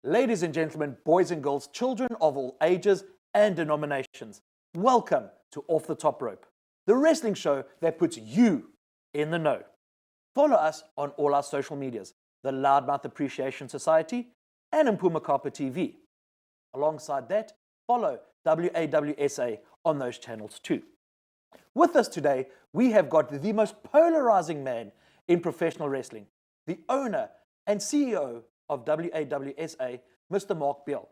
Ladies and gentlemen, boys and girls, children of all ages and denominations, welcome to Off the Top Rope, the wrestling show that puts you in the know. Follow us on all our social medias, the Loudmouth Appreciation Society and Mpuma Kappa TV. Alongside that, follow WAWSA on those channels too. With us today, we have got the most polarizing man in professional wrestling, the owner and CEO of WAWSA, Mr. Mark Beal.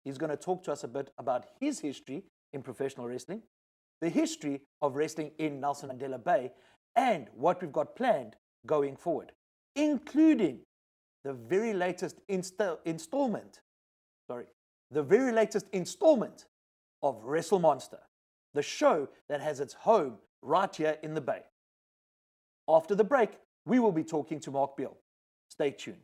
He's going to talk to us a bit about his history in professional wrestling, the history of wrestling in Nelson Mandela Bay, and what we've got planned going forward, including the very latest installment of Wrestle Monster, the show that has its home right here in the Bay. After the break, we will be talking to Mark Beal. Stay tuned.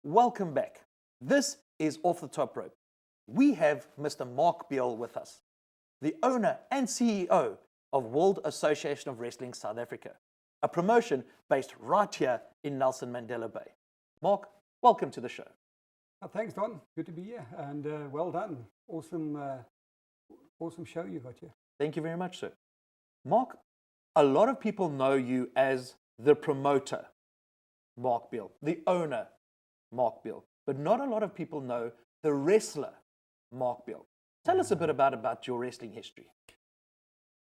Welcome back. This is Off the Top Rope. We have Mr. Mark Beal with us, the owner and CEO of World Association of Wrestling South Africa, a promotion based right here in Nelson Mandela Bay. Mark, welcome to the show. Thanks, Don. Good to be here, and well done. Awesome show you got here. Thank you very much, sir. Mark, a lot of people know you as the promoter, Mark Beal, the owner, Mark Beal, but not a lot of people know the wrestler, Mark Beal. Tell us a bit about your wrestling history.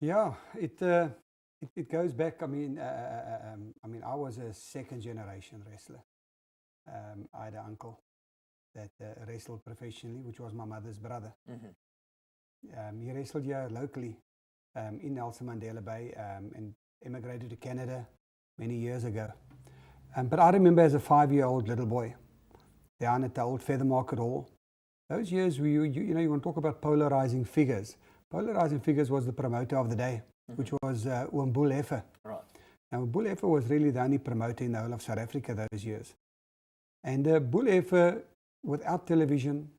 Yeah, it goes back. I mean, I was a second generation wrestler. I had an uncle that wrestled professionally, which was my mother's brother. Mm-hmm. He wrestled here locally in Nelson Mandela Bay and immigrated to Canada many years ago. But I remember as a 5-year-old little boy down at the old Feather Market Hall. Those years, you want to talk about polarizing figures. Polarizing figures was the promoter of the day, mm-hmm. which was Bull Heffer. Right. Now, Bull Heffer was really the only promoter in the whole of South Africa those years. And Bull Heffer, without television,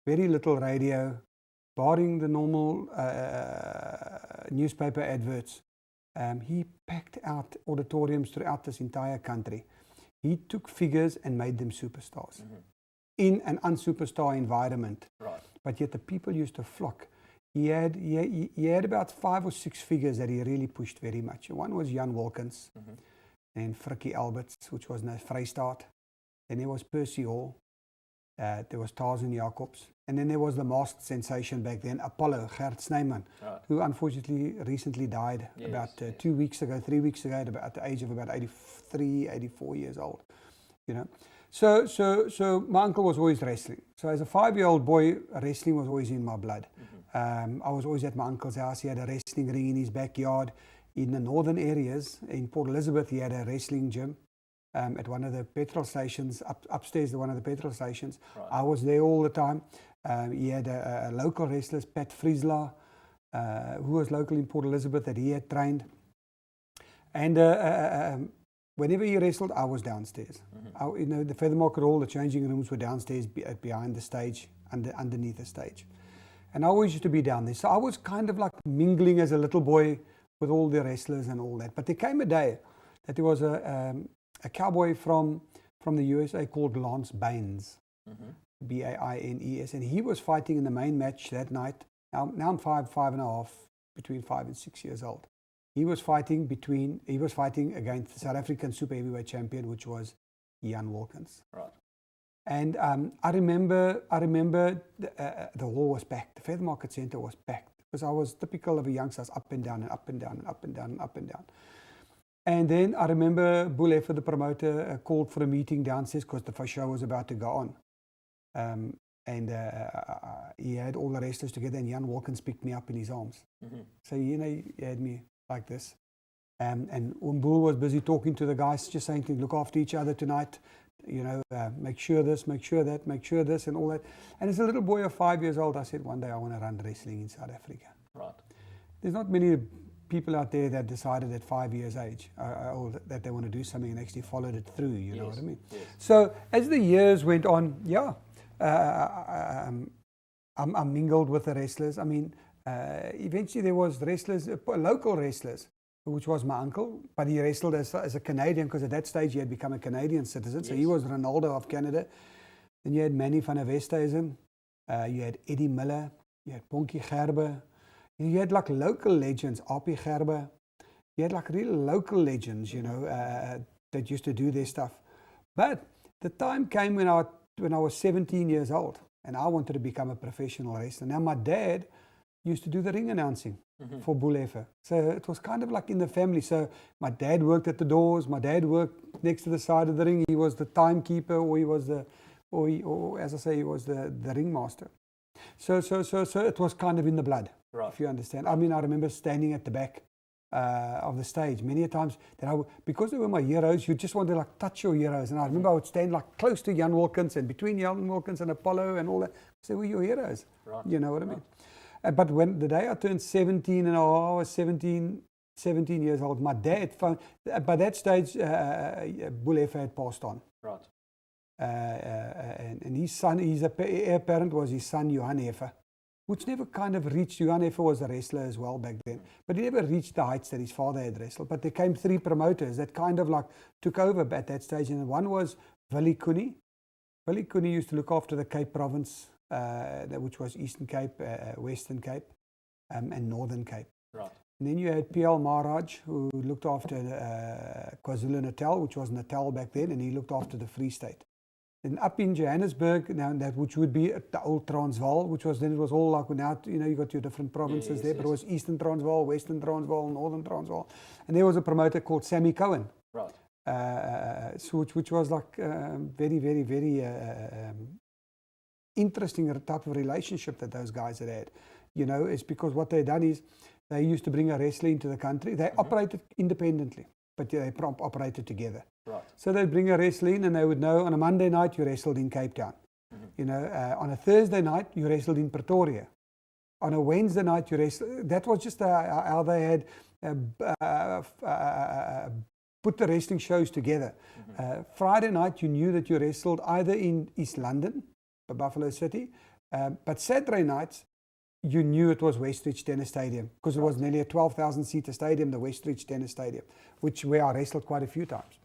very little radio, barring the normal newspaper adverts, he packed out auditoriums throughout this entire country. He took figures and made them superstars, mm-hmm. in an unsuperstar environment. Right. But yet the people used to flock. He had about 5 or 6 figures that he really pushed very much. One was Jan Wilkins, mm-hmm. and Frikkie Alberts, which was no Vrystaat. Then there was Percy Hall. There was Tarzan Jacobs. And then there was the masked sensation back then, Apollo, Gert Snyman, right. who unfortunately recently died about 3 weeks ago, at the age of about 83, 84 years old. You know, so my uncle was always wrestling. So as a 5-year-old boy, wrestling was always in my blood. Mm-hmm. I was always at my uncle's house. He had a wrestling ring in his backyard. In the northern areas, in Port Elizabeth, he had a wrestling gym. At one of the petrol stations, upstairs to one of the petrol stations. Right. I was there all the time. He had a local wrestler, Pat Friesler, who was local in Port Elizabeth, that he had trained. And whenever he wrestled, I was downstairs. Mm-hmm. The Feather Market Hall, the changing rooms were downstairs behind the stage, underneath the stage. And I always used to be down there. So I was kind of like mingling as a little boy with all the wrestlers and all that. But there came a day that there was a cowboy from the USA called Lance Baines, mm-hmm. Baines, and he was fighting in the main match that night. Now I'm 5.5, between 5 and 6 years old. He was fighting against the South African super heavyweight champion, which was Jan Wilkins. Right. And I remember the hall was packed. The Feather Market Centre was packed because I was typical of a youngster, up and down and up and down and up and down and up and down. And then I remember Bull Heffer, the promoter, called for a meeting downstairs because the show was about to go on. And he had all the wrestlers together, and Jan Wilkins picked me up in his arms. Mm-hmm. So, he had me like this. And Bull was busy talking to the guys, just saying to look after each other tonight, make sure this, make sure that, make sure this, and all that. And as a little boy of 5 years old, I said, one day I want to run wrestling in South Africa. Right. There's not many people out there that decided at 5 years age or that they want to do something and actually followed it through, you know what I mean? Yes. So as the years went on, I mingled with the wrestlers. I mean, eventually there was wrestlers, local wrestlers, which was my uncle, but he wrestled as a Canadian because at that stage he had become a Canadian citizen. So he was Ronaldo of Canada. Then you had Manny van der Westhuizen, you had Eddie Miller, you had Ponky Gerber, you had like local legends, AP Gerber. You had like real local legends, you know, that used to do their stuff. But the time came when I was 17 years old and I wanted to become a professional wrestler. Now my dad used to do the ring announcing for Bull Effe. So it was kind of like in the family. So my dad worked at the doors. My dad worked next to the side of the ring. He was the timekeeper, or he was or as I say, he was the ringmaster. So it was kind of in the blood, if you understand. I mean, I remember standing at the back of the stage many times that because they were my heroes, you just want to like touch your heroes. And I remember I would stand like close to Jan Wilkins and between Jan Wilkins and Apollo and all that. They were your heroes. Right. You know what I mean? But when the day I turned 17 and I was 17 years old, my dad found, by that stage, Bull Effe had passed on. Right. And his son, his heir apparent was his son, Johan Effe, which never kind of reached. Johan Effe was a wrestler as well back then, but he never reached the heights that his father had wrestled. But there came three promoters that kind of like took over at that stage, and one was Willie Cooney. Willie Cooney used to look after the Cape Province, which was Eastern Cape, Western Cape, and Northern Cape. Right. And then you had PL Maharaj, who looked after KwaZulu-Natal, which was Natal back then, and he looked after the Free State. And up in Johannesburg, now that which would be the old Transvaal, which was then it was all like now, you know, you got your different provinces there, but it was Eastern Transvaal, Western Transvaal, Northern Transvaal, and there was a promoter called Sammy Cohen, right? So which was like very, very, very interesting type of relationship that those guys had. You know, it's because what they done is they used to bring a wrestler into the country. They operated independently, but they operated together. Right. So they'd bring a wrestler in and they would know on a Monday night you wrestled in Cape Town. You know, on a Thursday night you wrestled in Pretoria. On a Wednesday night you wrestled. That was just how they had put the wrestling shows together. Friday night you knew that you wrestled either in East London, Buffalo City, but Saturday nights you knew it was Westridge Tennis Stadium because it was nearly a 12,000 seater stadium, the Westridge Tennis Stadium, where I wrestled quite a few times.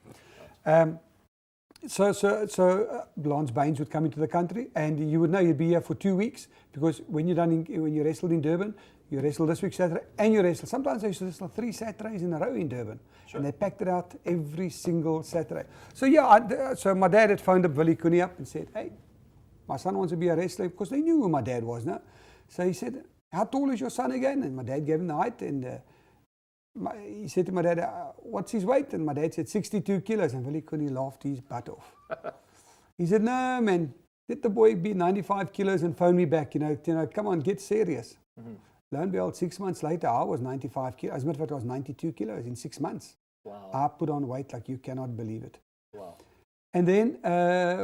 So Lance Baines would come into the country, and you would know you'd be here for 2 weeks because when you wrestled in Durban, you wrestled this week Saturday, and you wrestled. Sometimes they used to wrestle 3 Saturdays in a row in Durban, and they packed it out every single Saturday. So yeah, so my dad had phoned up Willie Cooney up and said, "Hey, my son wants to be a wrestler," because they knew who my dad was now. So he said, "How tall is your son again?" And my dad gave him the height, and he said to my dad, "What's his weight?" And my dad said 62 kilos, and Willie Cooney laughed his butt off. He said, "No, man, let the boy be 95 kilos and phone me back, you know, come on, get serious." Lo and behold, 6 months later, I was 95 kilos. As a matter of fact, I was 92 kilos in 6 months. Wow. I put on weight like you cannot believe it. Wow. And then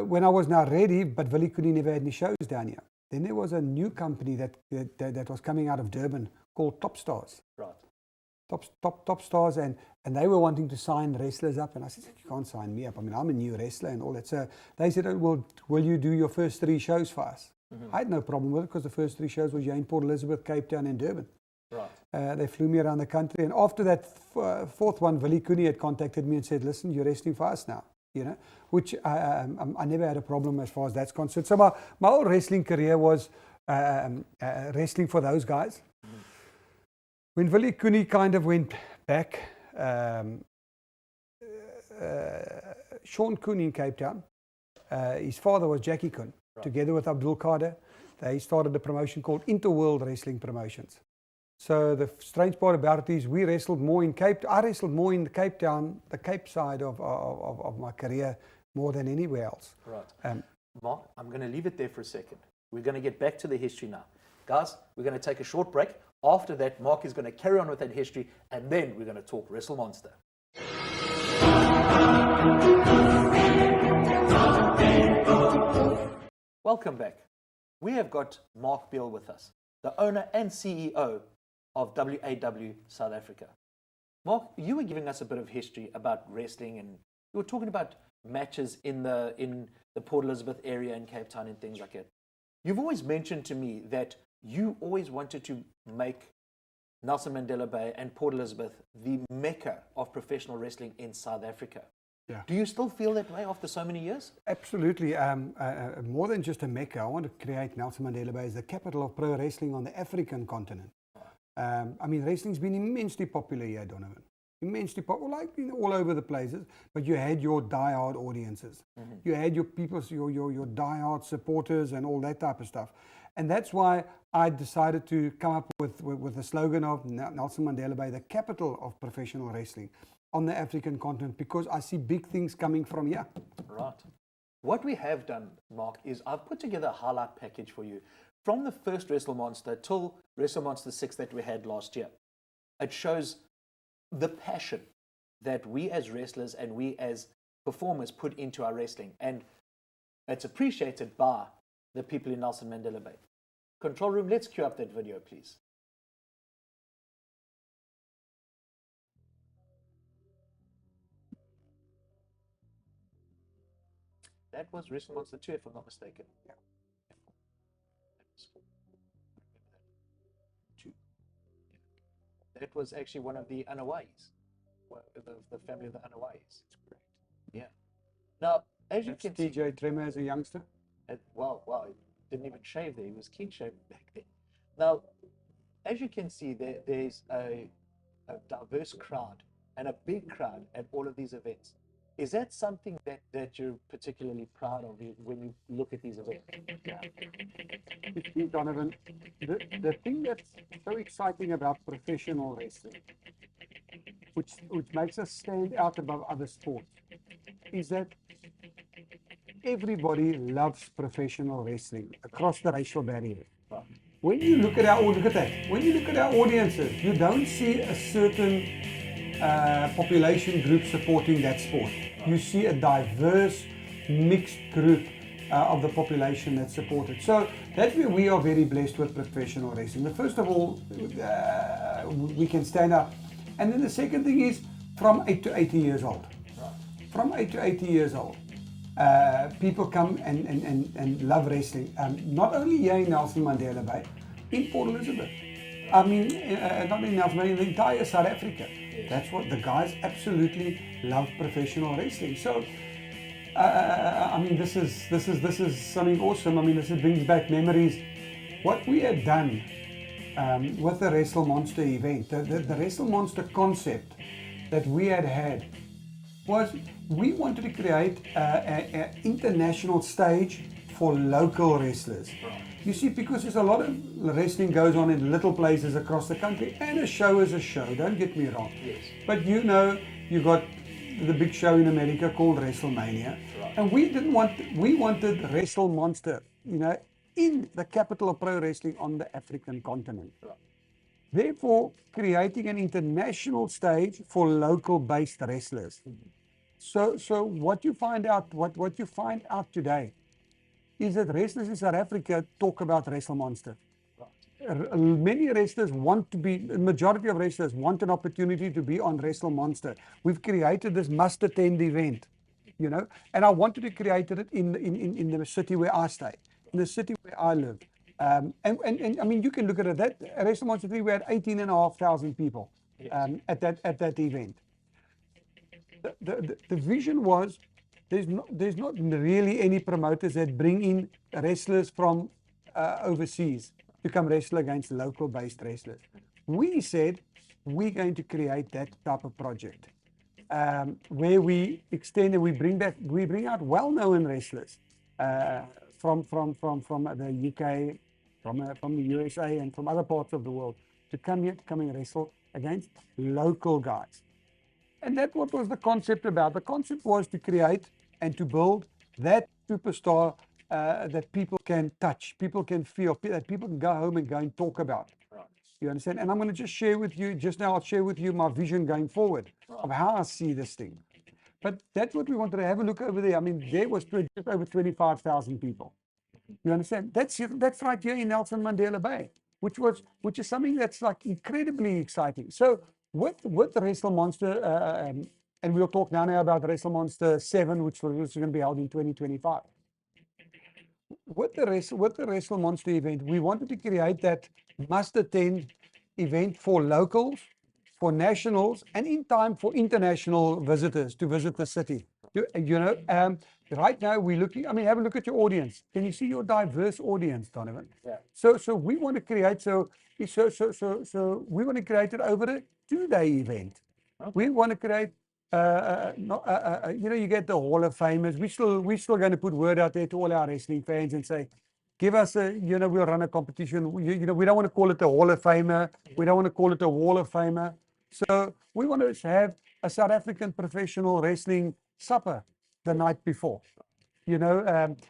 when I was now ready, but Willie Cooney never had any shows down here. Then there was a new company that was coming out of Durban called Top Stars. Right. Top Stars, and they were wanting to sign wrestlers up, and I said, "You can't sign me up. I mean, I'm a new wrestler and all that." So they said, "Oh, well, will you do your first 3 shows for us?" I had no problem with it because the first 3 shows was in Port Elizabeth, Cape Town, and Durban. Right. They flew me around the country, and after that 4th one, Willie Cooney had contacted me and said, "Listen, you're wrestling for us now." You know, which I never had a problem as far as that's concerned. So my whole wrestling career was wrestling for those guys. When Willie Cooney kind of went back, Sean Cooney in Cape Town, his father was Jackie Coon, together with Abdul Kader. They started a promotion called Interworld Wrestling Promotions. So the strange part about it is we wrestled more in I wrestled more in Cape Town, the Cape side of my career, more than anywhere else. Right. Mark, I'm going to leave it there for a second. We're going to get back to the history now. Guys, we're going to take a short break. After that, Mark is going to carry on with that history, and then we're going to talk Wrestle Monster. Welcome back. We have got Mark Beale with us, the owner and CEO of WAW South Africa. Mark, you were giving us a bit of history about wrestling, and you were talking about matches in the Port Elizabeth area in Cape Town and things like that. You've always mentioned to me that you always wanted to make Nelson Mandela Bay and Port Elizabeth the mecca of professional wrestling in South Africa. Yeah. Do you still feel that way after so many years? Absolutely. More than just a mecca, I want to create Nelson Mandela Bay as the capital of pro wrestling on the African continent. I mean, wrestling's been immensely popular here, Donovan. Immensely popular, like all over the places. But you had your die-hard audiences. You had your people, your die-hard supporters, and all that type of stuff. And that's why I decided to come up with the slogan of Nelson Mandela Bay, the capital of professional wrestling on the African continent, because I see big things coming from here. Right. What we have done, Mark, is I've put together a highlight package for you from the first Wrestle Monster till Wrestle Monster 6 that we had last year. It shows the passion that we as wrestlers and we as performers put into our wrestling, and it's appreciated by the people in Nelson Mandela Bay. Control room, let's cue up that video, please. That was Wrestle Monster 2, if I'm not mistaken. Yeah. That was actually one of the Anawais, the family of the Anawais. That's correct. Yeah. Now, as you can see, TJ Tremor as a youngster. Wow, he didn't even shave there. He was clean shaven back then. Now, as you can see, there's a diverse crowd and a big crowd at all of these events. Is that something that you're particularly proud of when you look at these events? Yeah. Donovan, the thing that's so exciting about professional wrestling, which makes us stand out above other sports, is that everybody loves professional wrestling across the racial barrier. When you look at when you look at our audiences, you don't see a certain population group supporting that sport. You see a diverse, mixed group of the population that's supported. So that's where we are very blessed with professional wrestling. First of all, we can stand up. And then the second thing is from 8 to 80 years old. From 8 to 80 years old, people come and love wrestling. Not only here in Nelson Mandela Bay, in Port Elizabeth. I mean, not in Nelson, but in the entire South Africa. That's what the guys absolutely love professional wrestling. So, I mean, this is something awesome. I mean, this brings back memories. What we had done with the Wrestle Monster event, the Wrestle Monster concept that we had was we wanted to create an international stage for local wrestlers. You see, because there's a lot of wrestling goes on in little places across the country, and a show is a show, don't get me wrong. Yes. But you know, you got the big show in America called WrestleMania, and we wanted Wrestle Monster, you know, in the capital of pro wrestling on the African continent. Therefore, creating an international stage for local-based wrestlers. So what you find out today is that wrestlers in South Africa talk about Wrestle Monster. Many wrestlers the majority of wrestlers want an opportunity to be on Wrestle Monster. We've created this must-attend event, you know, and I wanted to create it in the city where I stay, in the city where I live. And I mean, you can look at it. That Wrestle Monster 3, we had 18,500 people at that event. The vision was there's not really any promoters that bring in wrestlers from overseas to come wrestle against local-based wrestlers. We said we're going to create that type of project where we extend and we bring out well-known wrestlers from the UK, from the USA, and from other parts of the world to come here to come and wrestle against local guys. And that's what was the concept about. The concept was to create and to build that superstar that people can touch, people can feel, that people can go home and go and talk about. Right. You understand? And I'm going to just share with you, I'll share with you my vision going forward of how I see this thing. But that's what we wanted to have a look over there. I mean, there was just over 25,000 people. You understand? That's right here in Nelson Mandela Bay, which is something that's like incredibly exciting. So with the Wrestle Monster, and we'll talk now about Wrestle Monster 7, which is going to be held in 2025. With the Wrestle Monster event, we wanted to create that must-attend event for locals, for nationals, and in time for international visitors to visit the city. Right now we're looking. I mean, have a look at your audience. Can you see your diverse audience, Donovan? Yeah. So we want to create. So we want to create it over a 2-day event. Okay. We want to create. You get the Hall of Famers. We're still going to put word out there to all our wrestling fans and say, give us we'll run a competition. We don't want to call it a Hall of Famer. We don't want to call it a Wall of Famer. So we want to have a South African professional wrestling supper the night before, and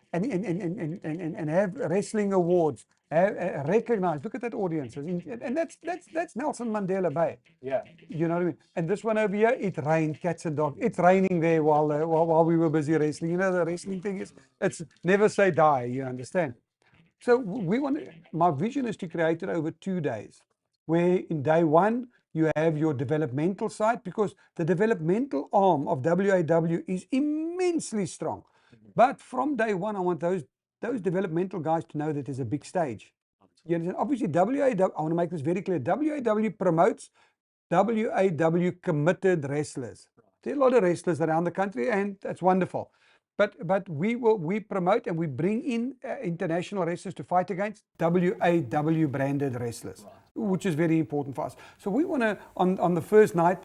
have wrestling awards, recognize. Look at that audience, and that's Nelson Mandela Bay. Yeah. You know what I mean? And this one over here, it rained, cats and dogs. It's raining there while we were busy wrestling. You know, the wrestling thing is, it's never say die. You understand? So my vision is to create it over 2 days, where in day one, you have your developmental side, because the developmental arm of WAW is immensely strong. But from day one, I want those developmental guys to know that there's a big stage. You understand? Obviously, WAW, I want to make this very clear, WAW promotes WAW committed wrestlers. There are a lot of wrestlers around the country, and that's wonderful. But we promote and we bring in international wrestlers to fight against WAW branded wrestlers, which is very important for us. So we want to, on the first night,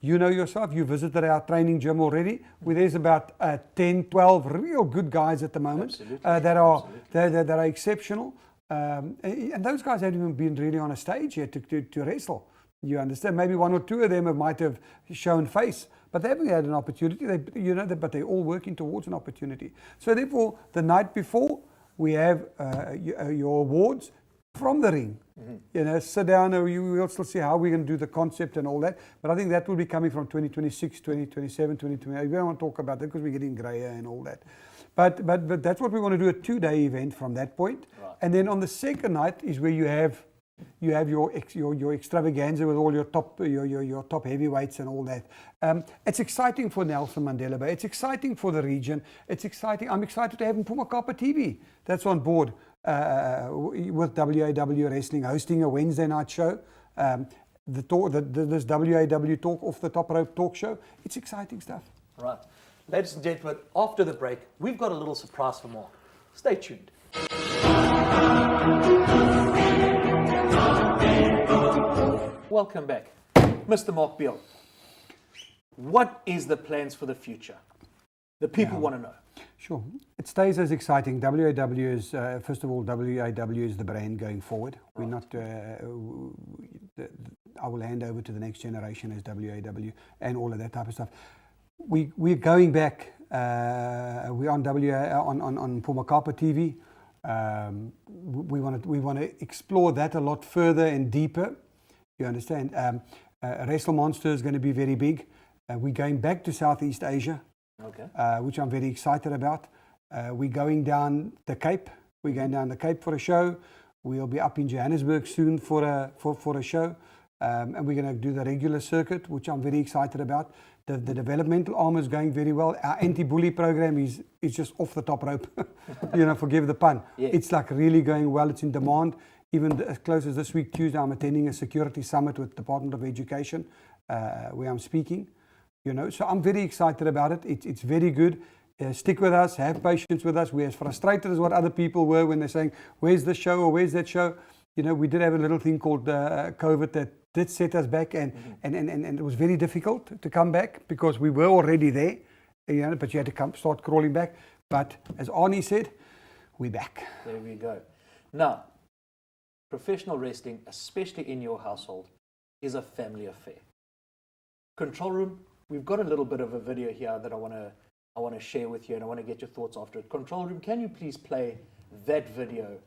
yourself, you visited our training gym already, where there's about 10, 12 real good guys at the moment that are exceptional. And those guys haven't even been really on a stage yet to wrestle. You understand? Maybe one or two of them might have shown face, but they haven't had an opportunity. But they're all working towards an opportunity. So therefore, the night before, we have your awards from the ring. Mm-hmm. Sit down, we'll still see how we're going to do the concept and all that. But I think that will be coming from 2026, 2027, 2028. We don't want to talk about that because we're getting grayer and all that. But that's what we want to do, a 2-day event from that point. Right. And then on the second night is where you have your extravaganza with all your top heavyweights and all that. It's exciting for Nelson Mandela Bay. It's exciting for the region. It's exciting. I'm excited to have Mpuma Kapa TV that's on board with WAW Wrestling hosting a Wednesday night show. This WAW Talk Off the Top Rope talk show. It's exciting stuff. Right. Ladies and gentlemen, after the break, we've got a little surprise for Mark. Stay tuned. Welcome back. Mr. Mark Beale, what is the plans for the future? The people want to know. Sure. It stays as exciting. WAW is, first of all, WAW is the brand going forward. Right. We're not, I will hand over to the next generation as WAW and all of that type of stuff. We're going back. We're on on Mpuma Kapa TV. We want to explore that a lot further and deeper. You understand? Wrestle Monster is going to be very big. We're going back to Southeast Asia, which I'm very excited about. We're going down the Cape. We're going down the Cape for a show. We'll be up in Johannesburg soon for a show. And we're going to do the regular circuit, which I'm very excited about. The developmental arm is going very well. Our anti-bully program is just off the top rope. Forgive the pun. Yeah. It's like really going well. It's in demand. Even as close as this week, Tuesday, I'm attending a security summit with the Department of Education, where I'm speaking. So I'm very excited about it. It's very good. Stick with us. Have patience with us. We're as frustrated as what other people were when they're saying, "Where's the show?" or "Where's that show?" We did have a little thing called COVID that did set us back, and it was very difficult to come back because we were already there, but you had to start crawling back. But as Arnie said, we're back. There we go. Now, professional wrestling, especially in your household, is a family affair. Control Room, we've got a little bit of a video here that I want to share with you, and I want to get your thoughts after it. Control Room, can you please play that video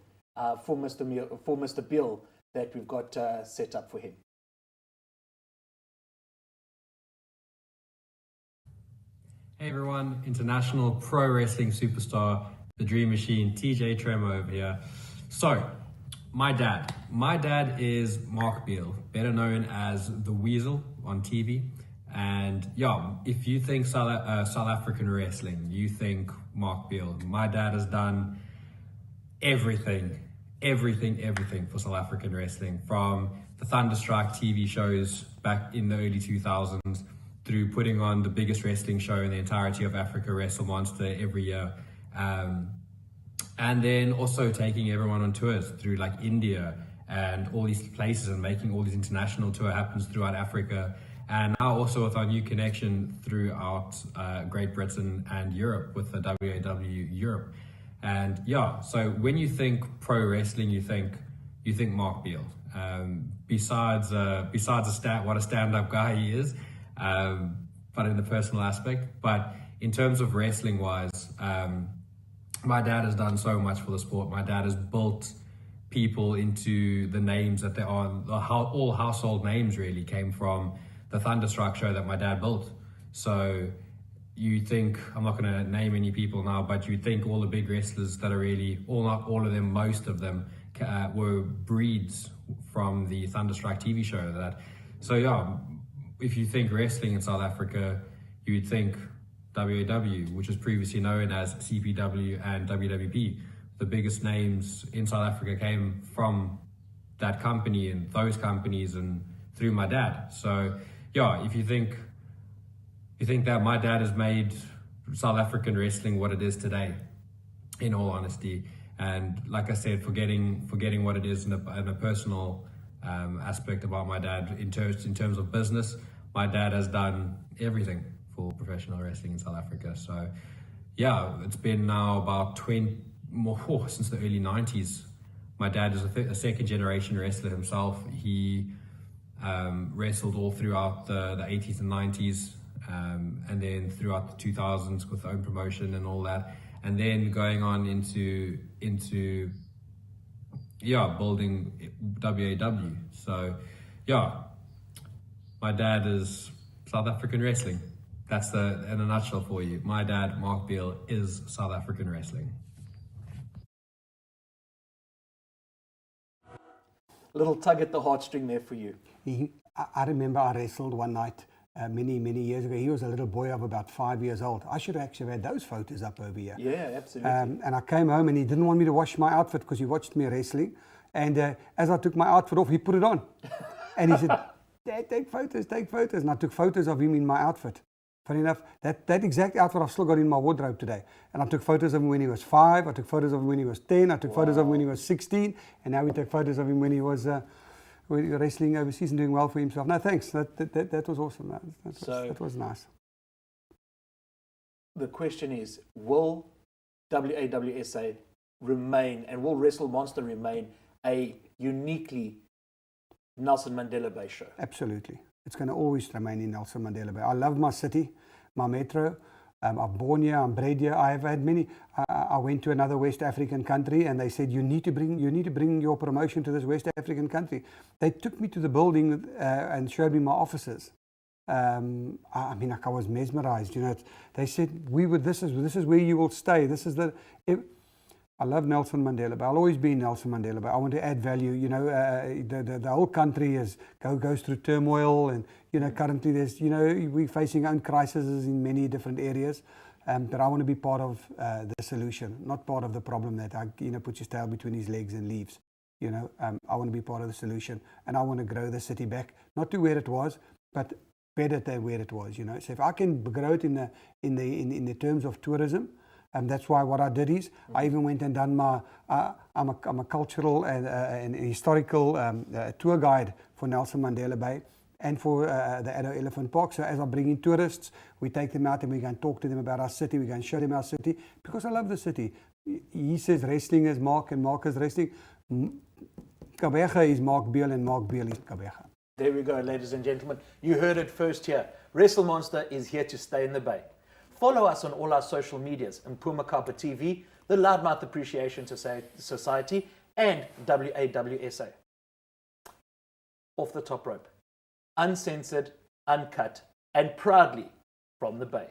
for Mr. Bill that we've got set up for him? Hey everyone, international pro wrestling superstar, the Dream Machine, TJ Tremo over here. So, my dad is Mark Beale, better known as the Weasel on TV. And yeah, if you think South African wrestling, you think Mark Beale. My dad has done everything for South African wrestling, from the Thunderstruck TV shows back in the early 2000s, through putting on the biggest wrestling show in the entirety of Africa, Wrestle Monster, every year. And then also taking everyone on tours through like India and all these places, and making all these international tour happens throughout Africa. And now also with our new connection throughout Great Britain and Europe with the WAW Europe. And yeah, so when you think pro wrestling, you think Mark Beal. Besides what a stand-up guy he is, but in the personal aspect. But in terms of wrestling wise, my dad has done so much for the sport. My dad has built people into the names that they are. All household names really came from the Thunderstruck show that my dad built. So you think, I'm not going to name any people now, but you think all the big wrestlers that are really, not all of them, most of them were breeds from the Thunderstruck TV show. So yeah, if you think wrestling in South Africa, you would think WAW, which was previously known as CPW and WWP. The biggest names in South Africa came from that company and those companies and through my dad. So yeah, if you think that my dad has made South African wrestling what it is today, in all honesty, and like I said, forgetting what it is in a personal aspect about my dad, in terms of business, my dad has done everything for professional wrestling in South Africa. So yeah, it's been now about since the early 90s. My dad is a second generation wrestler himself. He wrestled all throughout the 80s and 90s, and then throughout the 2000s with own promotion and all that, and then going on into building WAW. So yeah, my dad is South African wrestling. That's in a nutshell for you. My dad, Mark Beal, is South African wrestling. Little tug at the heartstring there for you. I remember I wrestled one night many years ago. He was a little boy of about 5 years old. I should have actually had those photos up over here. Yeah, absolutely. And I came home and he didn't want me to wash my outfit because he watched me wrestling. And as I took my outfit off, he put it on. And he said, "Dad, take photos. And I took photos of him in my outfit. Funny enough, that exact outfit I've still got in my wardrobe today. And I took photos of him when he was 5, I took photos of him when he was 10, I took photos of him when he was 16, and now we take photos of him when he was wrestling overseas and doing well for himself. No, thanks. That was awesome. That was nice. The question is, will WAWSA remain, and will Wrestle Monster remain a uniquely Nelson Mandela Bay show? Absolutely. It's going to always remain in Nelson Mandela Bay. I love my city, my metro. I'm born here, I'm bred here. I have had many. I went to another West African country and they said, you need to bring your promotion to this West African country. They took me to the building and showed me my offices. I was mesmerized. They said, this is where you will stay. I love Nelson Mandela Bay. I'll always be in Nelson Mandela Bay. I want to add value. The whole country goes through turmoil, and currently we're facing own crises in many different areas. But I want to be part of the solution, not part of the problem that puts his tail between his legs and leaves. I want to be part of the solution, and I want to grow the city back, not to where it was, but better than where it was. So if I can grow it in the terms of tourism. And that's why what I did is I even went and done I'm a cultural and historical tour guide for Nelson Mandela Bay and for the Addo Elephant Park. So as I bring in tourists, we take them out and we can talk to them about our city. We can show them our city because I love the city. He says wrestling is Mark and Mark is wrestling. Kabeja is Mark Beal and Mark Beal is Kabeja. There we go, ladies and gentlemen. You heard it first here. Wrestle Monster is here to stay in the Bay. Follow us on all our social medias, Mpuma Kappa TV, the Loudmouth Appreciation Society, and WAWSA. Off the Top Rope. Uncensored, uncut, and proudly from the Bay.